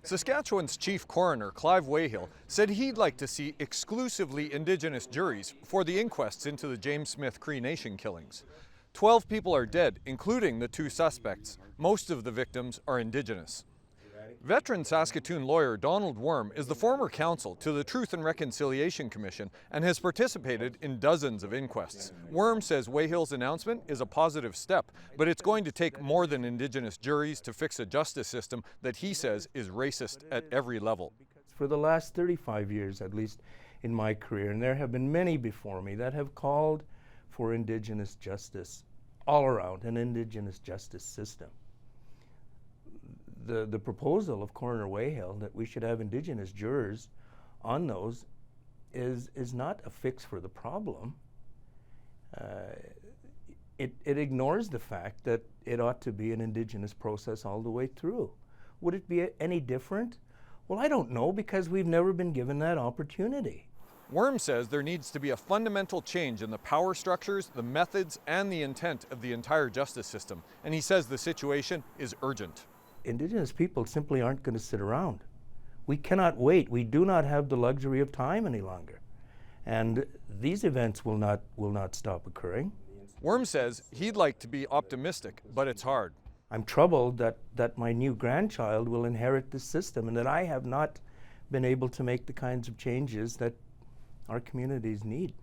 Saskatchewan's chief coroner, Clive Wayhill, said he'd like to see exclusively Indigenous juries for the inquests into the James Smith Cree Nation killings. 12 people are dead, including the 2 suspects. Most of the victims are Indigenous. Veteran Saskatoon lawyer Donald Worm is the former counsel to the Truth and Reconciliation Commission and has participated in dozens of inquests. Worm says Wayhill's announcement is a positive step, but it's going to take more than Indigenous juries to fix a justice system that he says is racist at every level. For the last 35 years, at least in my career, and there have been many before me that have called for Indigenous justice all around, an Indigenous justice system. The proposal of Coroner Wayhill that we should have Indigenous jurors on those is not a fix for the problem. It ignores the fact that it ought to be an Indigenous process all the way through. Would it be any different? Well, I don't know, because we've never been given that opportunity. Worm says there needs to be a fundamental change in the power structures, the methods, and the intent of the entire justice system, and he says the situation is urgent. Indigenous people simply aren't going to sit around. We cannot wait. We do not have the luxury of time any longer. And these events will not stop occurring. Worm says he'd like to be optimistic, but it's hard. I'm troubled that my new grandchild will inherit this system and that I have not been able to make the kinds of changes that our communities need.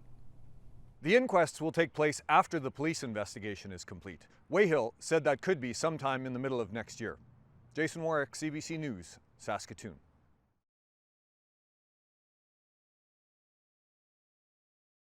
The inquests will take place after the police investigation is complete. Wayhill said that could be sometime in the middle of next year. Jason Warwick, CBC News, Saskatoon.